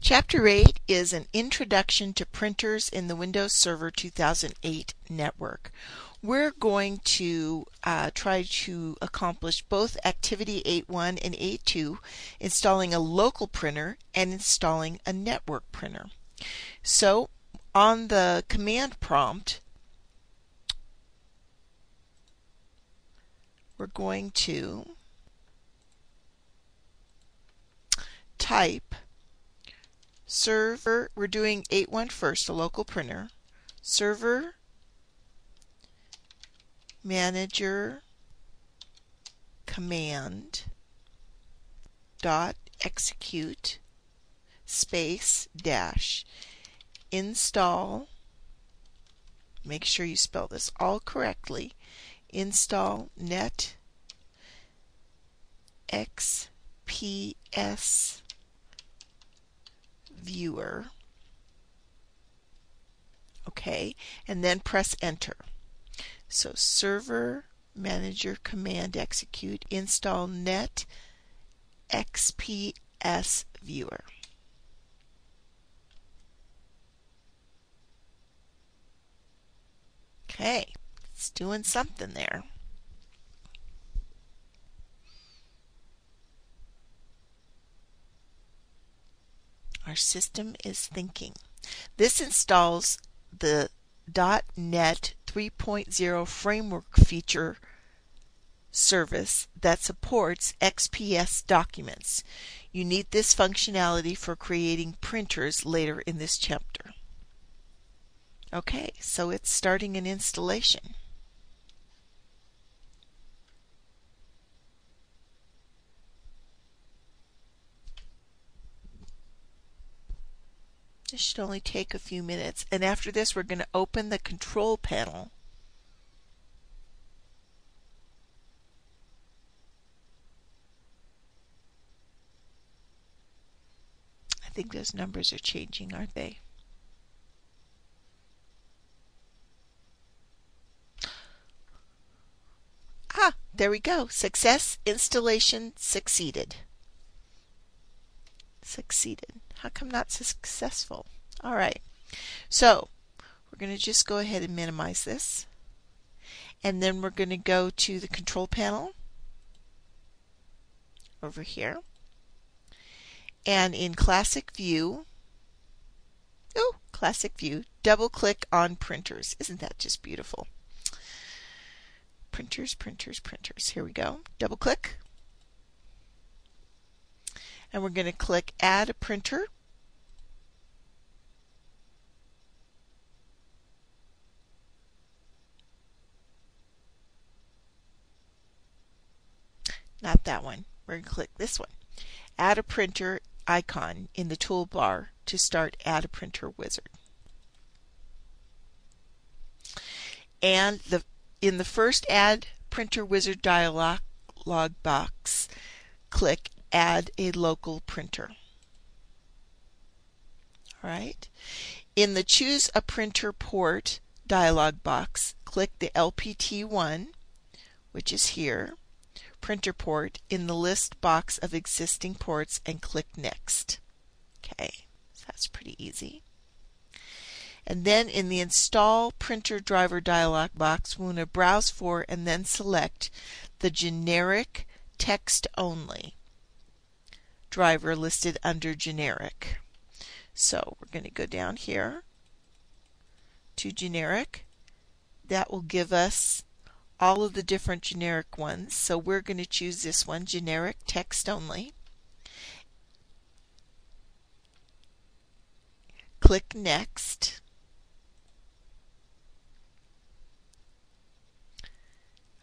Chapter 8 is an introduction to printers in the Windows Server 2008 network. We're going to try to accomplish both Activity 8.1 and 8.2, installing a local printer and installing a network printer. So on the command prompt, we're going to type server, we're doing 8.1 first, a local printer, server manager command dot execute space dash install, make sure you spell this all correctly, install net XPS viewer. Okay, and then press enter. So server manager command execute install net XPS viewer. Okay, it's doing something there. Our system is thinking. This installs the .NET 3.0 framework feature service that supports XPS documents. You need this functionality for creating printers later in this chapter. Okay, so it's starting an installation. This should only take a few minutes, and after this we're going to open the control panel. I think those numbers are changing, aren't they? Ah, there we go. Success, installation succeeded. Succeeded. How come not successful? All right. So we're going to just go ahead and minimize this. And then we're going to go to the control panel over here. And in Classic View, Classic View, double click on printers. Isn't that just beautiful? Printers, printers, printers. Here we go. Double click. And we're going to click Add a Printer. Not that one. We're going to click this one. Add a Printer icon in the toolbar to start Add a Printer wizard. And in the first Add Printer Wizard dialog box, click Add a local printer. All right. In the Choose a Printer Port dialog box, click the LPT1, which is here, printer port, in the list box of existing ports, and click Next. Okay, so that's pretty easy. And then in the Install Printer Driver dialog box, we want to browse for and then select the generic text only driver listed under generic. So we're going to go down here to generic. That will give us all of the different generic ones. So we're going to choose this one, generic text only. Click Next.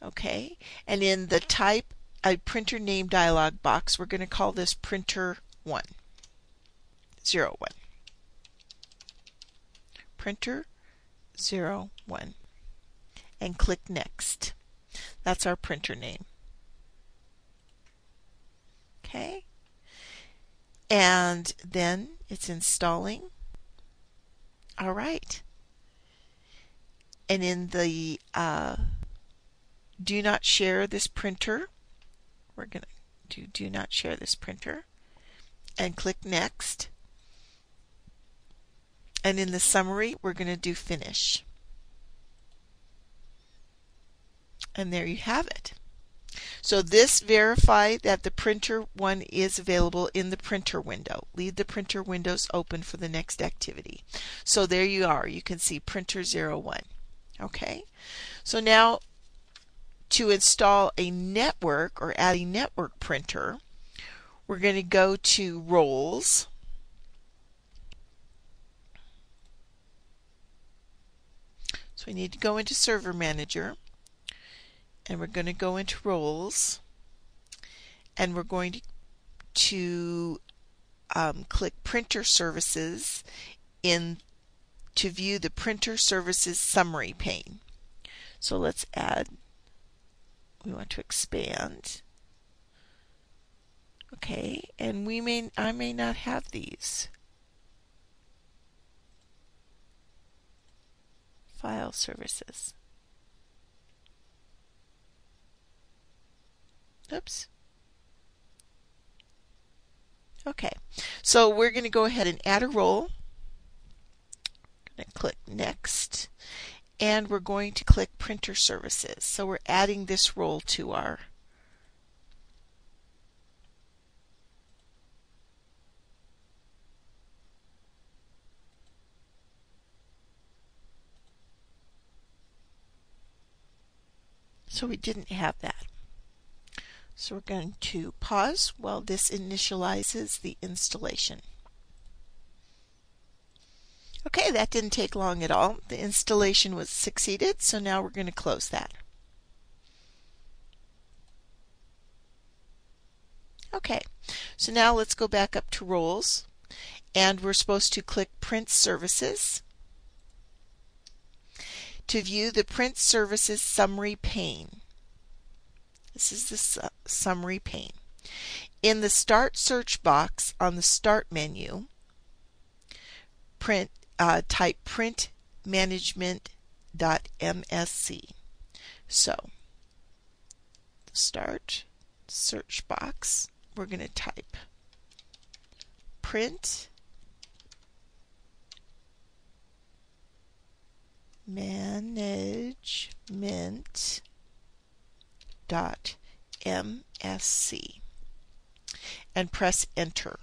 Okay, and in the Type a Printer Name dialog box, we're going to call this Printer 1. 01. Printer 01. And click Next. That's our printer name. Okay. And then it's installing. All right. And in the Do Not Share This Printer, we're going to do not share this printer and click Next. And in the summary, we're going to do finish. And there you have it. So this verified that the printer one is available in the printer window. Leave the printer windows open for the next activity. So there you are. You can see printer 01. Okay. So now to install a network or add a network printer, we're going to go to Roles. So we need to go into Server Manager, and we're going to go into Roles, and we're going to click Printer Services to view the Printer Services Summary pane. So let's add, we want to expand. Okay, and I may not have these. File services. Oops. Okay, so we're going to go ahead and add a role. I'm going to click Next, and we're going to click Printer Services. So we're adding this role to our So we didn't have that. So we're going to pause while this initializes the installation. Okay, that didn't take long at all. The installation was succeeded, so now we're going to close that. Okay, so now let's go back up to Roles, and we're supposed to click Print Services to view the Print Services Summary pane. This is the summary pane. In the Start search box on the Start menu, type printmanagement.msc. So, the Start search box, we're going to type print management.msc and press Enter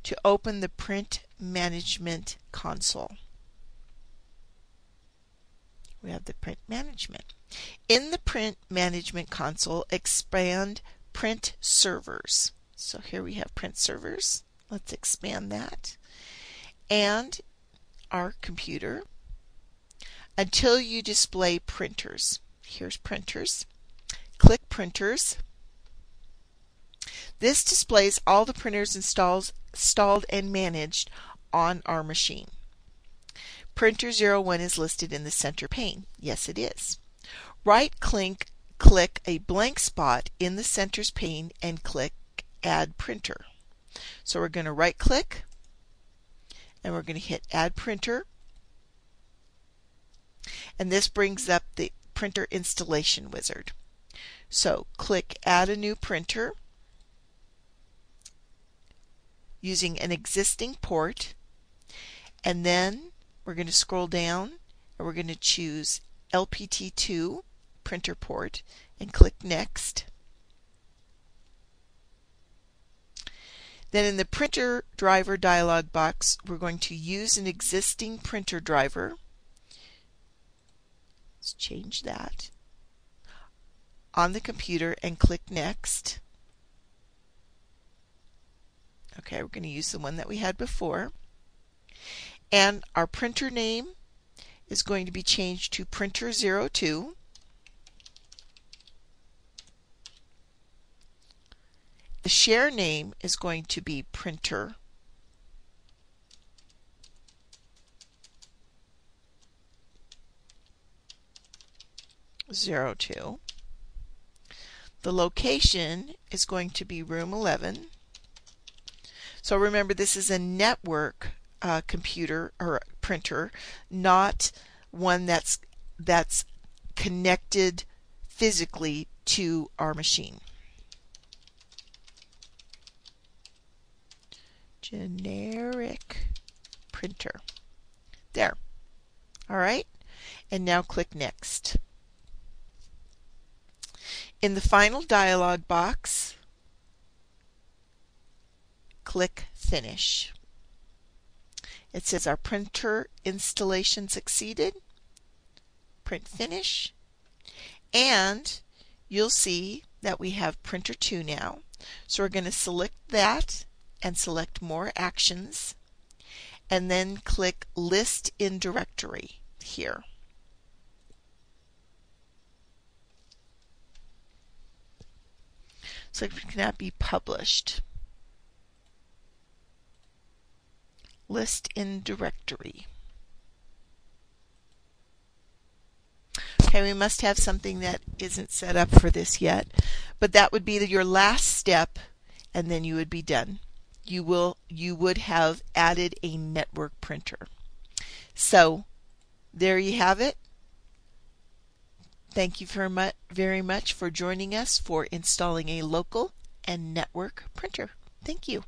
to open the Print Management console. We have the Print Management. In the Print Management console, expand Print Servers. So here we have Print Servers. Let's expand that. And our computer until you display printers. Here's printers. Click Printers. This displays all the printers installed and managed on our machine. Printer 01 is listed in the center pane. Yes, it is. Right-click a blank spot in the center's pane and click Add Printer. So we're going to right-click, and we're going to hit Add Printer, and this brings up the printer installation wizard. So click Add a new printer using an existing port, and then we're going to scroll down and we're going to choose LPT2 printer port and click Next. Then in the printer driver dialog box, we're going to use an existing printer driver. Let's change that on the computer and click Next. Okay, we're going to use the one that we had before. And our printer name is going to be changed to Printer 02. The share name is going to be Printer 02. The location is going to be room 11. So remember, this is a network computer or printer, not one that's connected physically to our machine. generic printer. There. All right. And now click Next. In the final dialog box, click Finish. It says our printer installation succeeded. Print Finish. And you'll see that we have Printer 2 now. So we're going to select that and select More Actions, and then click List in Directory here. So it cannot be published. List in Directory. Okay, we must have something that isn't set up for this yet, but that would be your last step, and then you would be done. You would have added a network printer. So there you have it. Thank you very much for joining us for installing a local and network printer. Thank you.